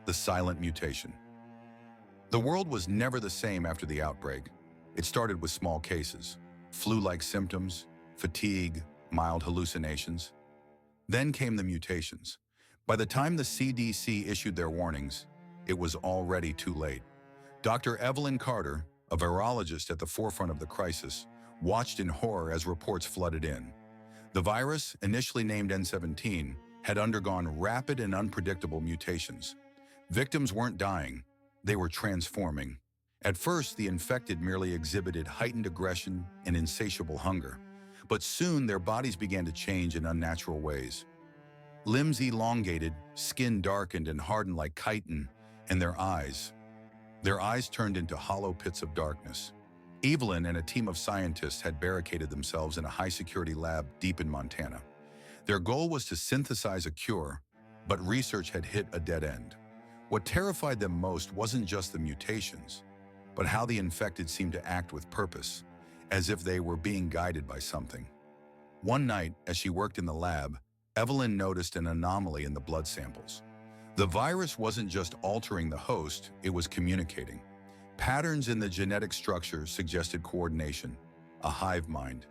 the silent mutation. The world was never the same after the outbreak. It started with small cases, flu-like symptoms, fatigue, mild hallucinations. Then came the mutations. By the time the CDC issued their warnings, it was already too late. Dr. Evelyn Carter, a virologist at the forefront of the crisis, watched in horror as reports flooded in. The virus, initially named N17, had undergone rapid and unpredictable mutations. Victims weren't dying, they were transforming. At first, the infected merely exhibited heightened aggression and insatiable hunger, but soon their bodies began to change in unnatural ways. Limbs elongated, skin darkened and hardened like chitin, and their eyes turned into hollow pits of darkness. Evelyn and a team of scientists had barricaded themselves in a high-security lab deep in Montana. Their goal was to synthesize a cure, but research had hit a dead end. What terrified them most wasn't just the mutations, but how the infected seemed to act with purpose, as if they were being guided by something. One night, as she worked in the lab, Evelyn noticed an anomaly in the blood samples. The virus wasn't just altering the host, it was communicating. Patterns in the genetic structure suggested coordination, a hive mind.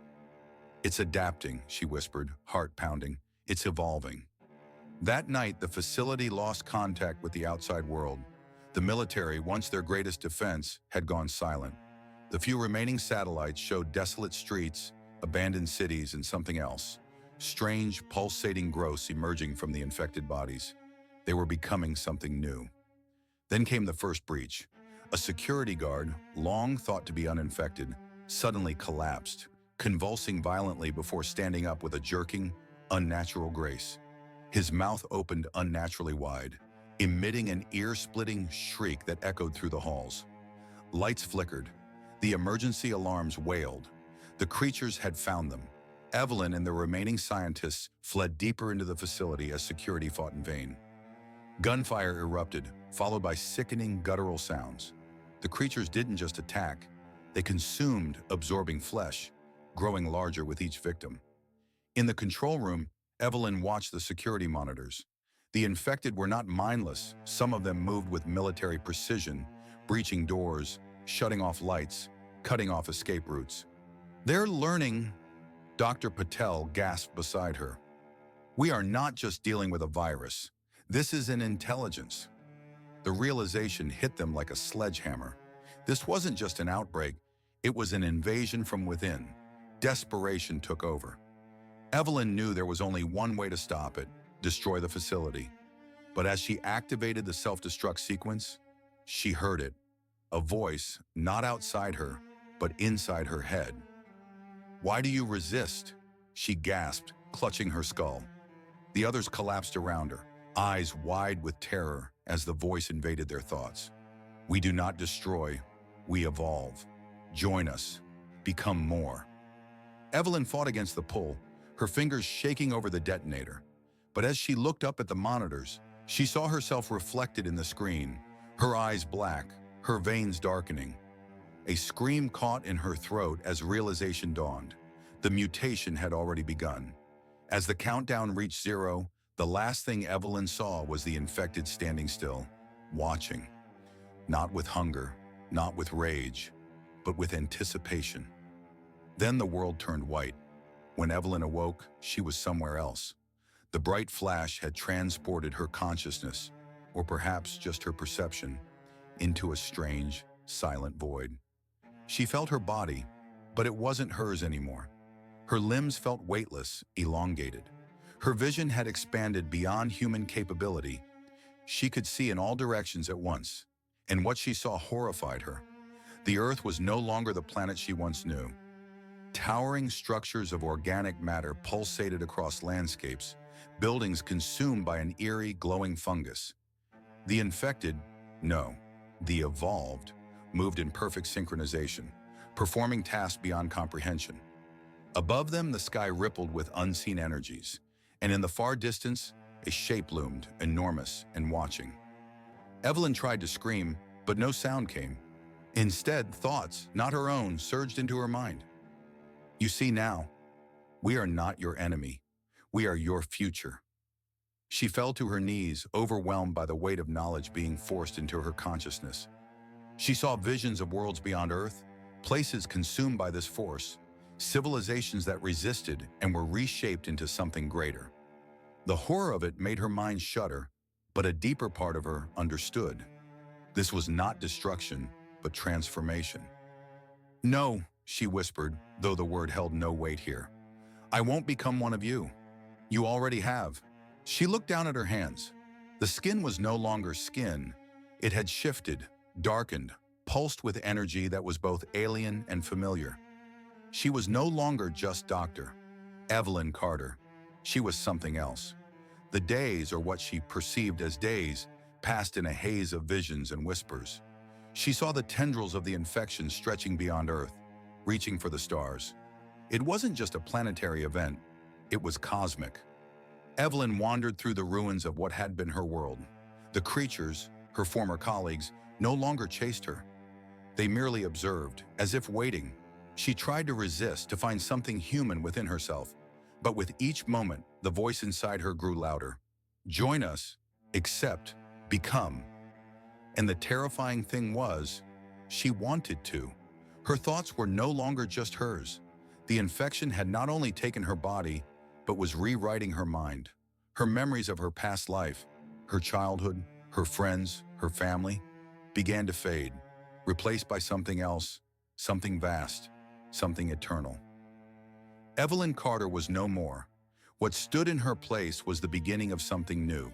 "It's adapting," she whispered, heart pounding. "It's evolving." That night, the facility lost contact with the outside world. The military, once their greatest defense, had gone silent. The few remaining satellites showed desolate streets, abandoned cities, and something else. Strange, pulsating growths emerging from the infected bodies. They were becoming something new. Then came the first breach. A security guard, long thought to be uninfected, suddenly collapsed, convulsing violently before standing up with a jerking, unnatural grace. His mouth opened unnaturally wide, emitting an ear-splitting shriek that echoed through the halls. Lights flickered. The emergency alarms wailed. The creatures had found them. Evelyn and the remaining scientists fled deeper into the facility as security fought in vain. Gunfire erupted, followed by sickening guttural sounds. The creatures didn't just attack, they consumed, absorbing flesh, growing larger with each victim. In the control room, Evelyn watched the security monitors. The infected were not mindless. Some of them moved with military precision, breaching doors, shutting off lights, cutting off escape routes. "They're learning," Dr. Patel gasped beside her. "We are not just dealing with a virus. This is an intelligence." The realization hit them like a sledgehammer. This wasn't just an outbreak, it was an invasion from within. Desperation took over. Evelyn knew there was only one way to stop it: destroy the facility. But as she activated the self-destruct sequence, she heard it. A voice, not outside her, but inside her head. "Why do you resist?" she gasped, clutching her skull. The others collapsed around her, eyes wide with terror as the voice invaded their thoughts. "We do not destroy, we evolve. Join us. Become more." Evelyn fought against the pull, her fingers shaking over the detonator. But as she looked up at the monitors, she saw herself reflected in the screen, her eyes black, her veins darkening. A scream caught in her throat as realization dawned. The mutation had already begun. As the countdown reached 0, the last thing Evelyn saw was the infected standing still, watching. Not with hunger, not with rage, but with anticipation. Then the world turned white. When Evelyn awoke, she was somewhere else. The bright flash had transported her consciousness, or perhaps just her perception, into a strange, silent void. She felt her body, but it wasn't hers anymore. Her limbs felt weightless, elongated. Her vision had expanded beyond human capability. She could see in all directions at once, and what she saw horrified her. The Earth was no longer the planet she once knew. Towering structures of organic matter pulsated across landscapes, buildings consumed by an eerie, glowing fungus. The infected, no, the evolved, moved in perfect synchronization, performing tasks beyond comprehension. Above them, the sky rippled with unseen energies, and in the far distance, a shape loomed, enormous and watching. Evelyn tried to scream, but no sound came. Instead, thoughts, not her own, surged into her mind. "You see now, we are not your enemy. We are your future." She fell to her knees, overwhelmed by the weight of knowledge being forced into her consciousness. She saw visions of worlds beyond Earth, places consumed by this force, civilizations that resisted and were reshaped into something greater. The horror of it made her mind shudder, but a deeper part of her understood. This was not destruction, but transformation. "No," she whispered, though the word held no weight here. "I won't become one of you. You already have." She looked down at her hands. The skin was no longer skin. It had shifted, darkened, pulsed with energy that was both alien and familiar. She was no longer just Dr. Evelyn Carter. She was something else. The days, or what she perceived as days, passed in a haze of visions and whispers. She saw the tendrils of the infection stretching beyond Earth, reaching for the stars. It wasn't just a planetary event, it was cosmic. Evelyn wandered through the ruins of what had been her world. The creatures, her former colleagues, no longer chased her. They merely observed, as if waiting. She tried to resist, to find something human within herself. But with each moment, the voice inside her grew louder. "Join us, accept, become." And the terrifying thing was, she wanted to. Her thoughts were no longer just hers. The infection had not only taken her body, but was rewriting her mind. Her memories of her past life, her childhood, her friends, her family, began to fade, replaced by something else, something vast, something eternal. Evelyn Carter was no more. What stood in her place was the beginning of something new.